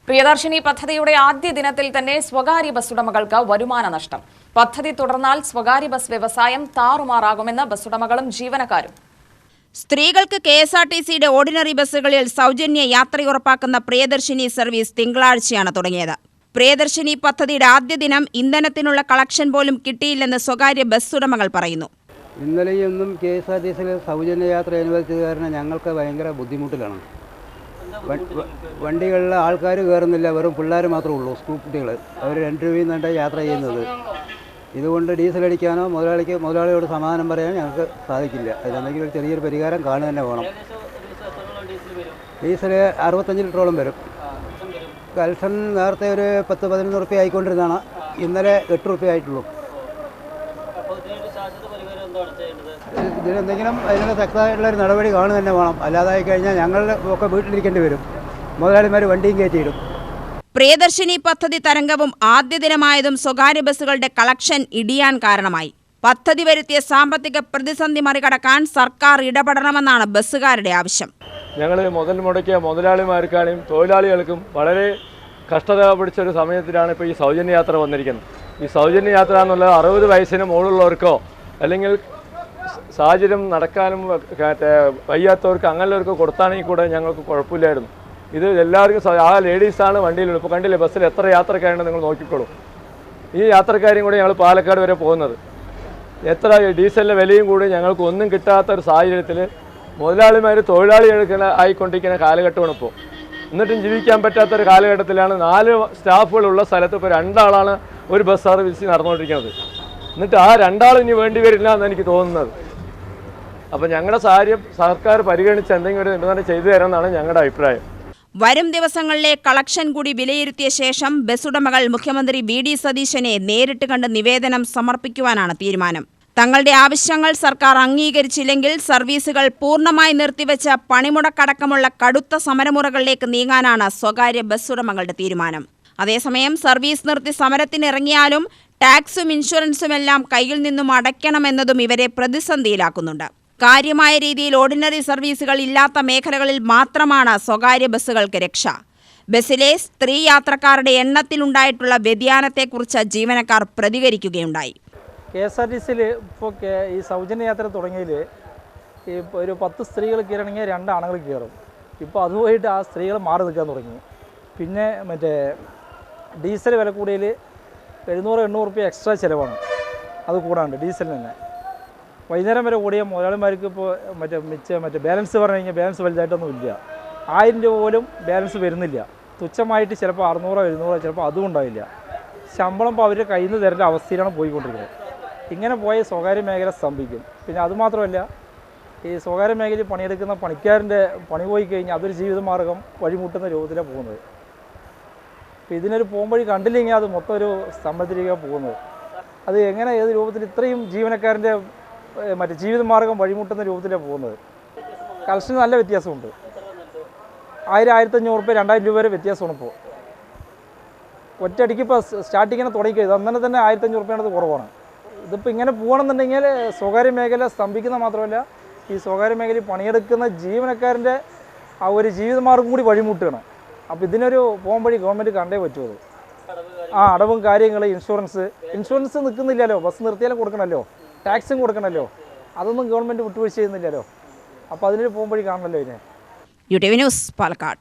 പ്രിയദർശിനി പദ്ധതിയുടെ ആദ്യ ദിനത്തിൽ തന്നെ സ്വകാര്യ ബസ് ഉടമകൾക്ക് വരുമാന നഷ്ടം. പദ്ധതി തുടർന്നാൽ സ്വകാര്യ ബസ് വ്യവസായം താറുമാറാകുമെന്ന് ബസ് ഉടമകളും ജീവനക്കാരും. സ്ത്രീകൾക്ക് KSRTCയുടെ ഓർഡിനറി ബസ്സുകളിൽ സൗജന്യ യാത്ര ഉറപ്പാക്കുന്ന പ്രിയദർശിനി സർവീസ് തിങ്കളാഴ്ചയാണ് തുടങ്ങിയത്. പ്രിയദർശിനി പദ്ധതിയുടെ ആദ്യ ദിനം ഇന്ധനത്തിനുള്ള കളക്ഷൻ പോലും കിട്ടിയില്ലെന്ന് സ്വകാര്യ ബസ് ഉടമകൾ പറയുന്നു. ഇന്നലെയൊന്നും KSRTCയിൽ സൗജന്യ യാത്ര അനുവദിച്ചത് കാരണം ഞങ്ങൾക്ക് ഭയങ്കര ബുദ്ധിമുട്ടിലാണ്. വണ്ടികളിൽ ആൾക്കാർ കയറുന്നില്ല, വെറും പിള്ളേർ മാത്രമേ ഉള്ളൂ, സ്കൂൾ കുട്ടികൾ. അവർ 2 രൂപയിൽ നിന്നാണ് യാത്ര ചെയ്യുന്നത്. ഇതുകൊണ്ട് ഡീസൽ അടിക്കാനോ മുതലാളിയോട് സമാധാനം പറയാനോ ഞങ്ങൾക്ക് സാധിക്കില്ല. അതിലെന്തെങ്കിലും ഒരു ചെറിയൊരു പരിഹാരം കാണുക തന്നെ വേണം. ഡീസൽ 65 ലിറ്ററോളം വരും. കൽസൺ നേരത്തെ ഒരു 10-11 റുപ്യ ആയിക്കൊണ്ടിരുന്നതാണ്, ഇന്നലെ 8 റുപ്യ ആയിട്ടുള്ളൂ. ഇതിനെന്തെങ്കിലും അതിനുള്ള ശക്തമായിട്ടുള്ളൊരു നടപടി കാണുക തന്നെ വേണം. അല്ലാതായി കഴിഞ്ഞാൽ ഞങ്ങളുടെ ഒക്കെ വീട്ടിലിരിക്കേണ്ടി വരും. മുതലാളിമാർ വണ്ടിയും കയറ്റിയിടും. പ്രിയദർശിനി പദ്ധതി തരംഗവും ആദ്യ ദിനമായതും സ്വകാര്യ ബസ്സുകളുടെ കളക്ഷൻ ഇടിയാൻ കാരണമായി. പദ്ധതി വരുത്തിയ സാമ്പത്തിക പ്രതിസന്ധി മറികടക്കാൻ സർക്കാർ ഇടപെടണമെന്നാണ് ബസ്സുകാരുടെ ആവശ്യം. ഞങ്ങൾ മുതൽ മുടക്കിയ മുതലാളിമാർക്കാണെങ്കിലും തൊഴിലാളികൾക്കും വളരെ കഷ്ടത പിടിച്ച ഒരു സമയത്തിലാണ് ഇപ്പോൾ ഈ സൗജന്യ യാത്ര വന്നിരിക്കുന്നത്. ഈ സൗജന്യ യാത്ര എന്നുള്ളത് 60 വയസ്സിന് മുകളിലുള്ളവർക്കോ അല്ലെങ്കിൽ സാഹചര്യം നടക്കാനും വയ്യാത്തവർക്ക് അങ്ങനെയുള്ളവർക്ക് കൊടുത്താണെങ്കിൽ കൂടെ ഞങ്ങൾക്ക് കുഴപ്പമില്ലായിരുന്നു. ഇത് എല്ലാവർക്കും ആ ലേഡീസാണ് വണ്ടിയിലുള്ളത്. ഇപ്പോൾ കണ്ടില്ലേ, ബസ്സിൽ എത്ര യാത്രക്കാരുണ്ട് നിങ്ങൾ നോക്കിക്കോളൂ. ഈ യാത്രക്കാരും കൂടി ഞങ്ങൾ പാലക്കാട് വരെ പോകുന്നത്. എത്ര ഡീസലിൻ്റെ വിലയും കൂടി ഞങ്ങൾക്ക് ഒന്നും കിട്ടാത്ത ഒരു സാഹചര്യത്തിൽ മുതലാളിമാർ തൊഴിലാളികൾ ആയിക്കൊണ്ടിരിക്കുന്ന കാലഘട്ടമാണ് ഇപ്പോൾ. എന്നിട്ടും ജീവിക്കാൻ പറ്റാത്തൊരു കാലഘട്ടത്തിലാണ് 4 സ്റ്റാഫുകളുള്ള സ്ഥലത്ത് ഇപ്പോൾ 2 ആളാണ് ഒരു ബസ് സർവീസ് നടന്നുകൊണ്ടിരിക്കുന്നത്. എന്നിട്ട് ആ 2 ആൾ ഇനി വേണ്ടി വരില്ല എന്ന് എനിക്ക് തോന്നുന്നത്. അപ്പോൾ ഞങ്ങളുടെ സാഹചര്യം സർക്കാർ പരിഗണിച്ച് എന്തെങ്കിലും ഒരു നിബന്ധന ചെയ്തു തരാമെന്നാണ് ഞങ്ങളുടെ അഭിപ്രായം. വരും ദിവസങ്ങളിലെ കളക്ഷൻ കൂടി വിലയിരുത്തിയ ശേഷം ബസ് ഉടമകൾ മുഖ്യമന്ത്രി VD സതീശനെ നേരിട്ട് കണ്ട് നിവേദനം സമർപ്പിക്കുവാനാണ് തീരുമാനം. തങ്ങളുടെ ആവശ്യങ്ങൾ സർക്കാർ അംഗീകരിച്ചില്ലെങ്കിൽ സർവീസുകൾ പൂർണ്ണമായി നിർത്തിവെച്ച പണിമുടക്കടക്കമുള്ള കടുത്ത സമരമുറകളിലേക്ക് നീങ്ങാനാണ് സ്വകാര്യ ബസ് ഉടമകളുടെ തീരുമാനം. അതേസമയം സർവീസ് നിർത്തി സമരത്തിനിറങ്ങിയാലും ടാക്സും ഇൻഷുറൻസുമെല്ലാം കയ്യിൽ നിന്നും അടയ്ക്കണമെന്നതും ഇവരെ പ്രതിസന്ധിയിലാക്കുന്നുണ്ട്. കാര്യമായ രീതിയിൽ ഓർഡിനറി സർവീസുകൾ ഇല്ലാത്ത മേഖലകളിൽ മാത്രമാണ് സ്വകാര്യ ബസ്സുകൾക്ക് രക്ഷ. ബസ്സിലെ സ്ത്രീ യാത്രക്കാരുടെ എണ്ണത്തിലുണ്ടായിട്ടുള്ള വ്യതിയാനത്തെക്കുറിച്ച് ജീവനക്കാർ പ്രതികരിക്കുകയുണ്ടായി. KSRTCയിൽ ഇപ്പോൾ ഈ സൗജന്യ യാത്ര തുടങ്ങിയതിൽ ഈ ഒരു 10 സ്ത്രീകൾ കയറണമെങ്കിൽ 2 ആണുങ്ങൾ കയറും. ഇപ്പോൾ അതുമായിട്ട് ആ സ്ത്രീകൾ മാറി നിൽക്കാൻ തുടങ്ങി. പിന്നെ ഡീസൽ വില കൂടിയതിൽ 700-800 റുപ്യ എക്സ്ട്രാ ചിലവാണ്. അത് കൂടാണ്ട് ഡീസലിന് തന്നെ വൈകുന്നേരം വരെ കൂടിയ മുതലാളിമാർക്ക് ഇപ്പോൾ ബാലൻസ് പറഞ്ഞു കഴിഞ്ഞാൽ ബാലൻസ് വലുതായിട്ടൊന്നും ഇല്ല. 1000 രൂപ പോലും ബാലൻസ് വരുന്നില്ല. തുച്ഛമായിട്ട് ചിലപ്പോൾ 600-700 ചിലപ്പോൾ അതും ഉണ്ടാവില്ല. ശമ്പളം ഇപ്പോൾ അവരുടെ കയ്യിൽ നിന്ന് തരേണ്ട അവസ്ഥയിലാണ് പോയിക്കൊണ്ടിരിക്കുന്നത്. ഇങ്ങനെ പോയ സ്വകാര്യ മേഖല സ്തംഭിക്കും. പിന്നെ അതുമാത്രമല്ല, ഈ സ്വകാര്യ മേഖലയിൽ പണിയെടുക്കുന്ന പണിക്കാരൻ്റെ പണി പോയി കഴിഞ്ഞാൽ അതൊരു ജീവിതമാർഗം വഴിമുട്ടുന്ന രൂപത്തിലാണ് പോകുന്നത്. അപ്പോൾ ഇതിനൊരു പോകുമ്പഴി കണ്ടില്ലെങ്കിൽ അത് മൊത്തം ഒരു സ്തംഭത്തിലേക്കാണ് പോകുന്നത്. അത് എങ്ങനെ ഏത് രൂപത്തിൽ ഇത്രയും ജീവനക്കാരൻ്റെ ജീവിതമാർഗം വഴിമുട്ടുന്ന രൂപത്തിലാണ് പോകുന്നത്. കളക്ഷന് നല്ല വ്യത്യാസമുണ്ട്. 1000-1500 റുപ്യ 2000 രൂപ വരെ വ്യത്യാസമാണ്. ഇപ്പോൾ ഒറ്റയടിക്ക് ഇപ്പോൾ സ്റ്റാർട്ടിങ്ങിനെ തുടങ്ങിയത് അങ്ങനെ തന്നെ 1500 റുപ്യാണത് കുറവാണ്. ഇതിപ്പോൾ ഇങ്ങനെ പോകണമെന്നുണ്ടെങ്കിൽ സ്വകാര്യ മേഖല സ്തംഭിക്കുന്ന മാത്രമല്ല, ഈ സ്വകാര്യ മേഖലയിൽ പണിയെടുക്കുന്ന ജീവനക്കാരൻ്റെ ആ ഒരു ജീവിതമാർഗം കൂടി വഴിമുട്ടുകയാണ്. അപ്പോൾ ഇതിനൊരു പോകുമ്പഴി ഗവൺമെൻറ് കണ്ടേ പറ്റുമത്. അടവും കാര്യങ്ങൾ, ഇൻഷുറൻസ് നിൽക്കുന്നില്ലല്ലോ. ബസ് നിർത്തിയാലും കൊടുക്കണമല്ലോ, ടാക്സും കൊടുക്കണമല്ലോ. അതൊന്നും ഗവൺമെൻറ് വിട്ടുവീഴ്ച ചെയ്യുന്നില്ലല്ലോ. അപ്പോൾ അതിനൊരു പോകുമ്പഴി കാണണമല്ലോ ഇതിനെ. UTV news, Palakkad.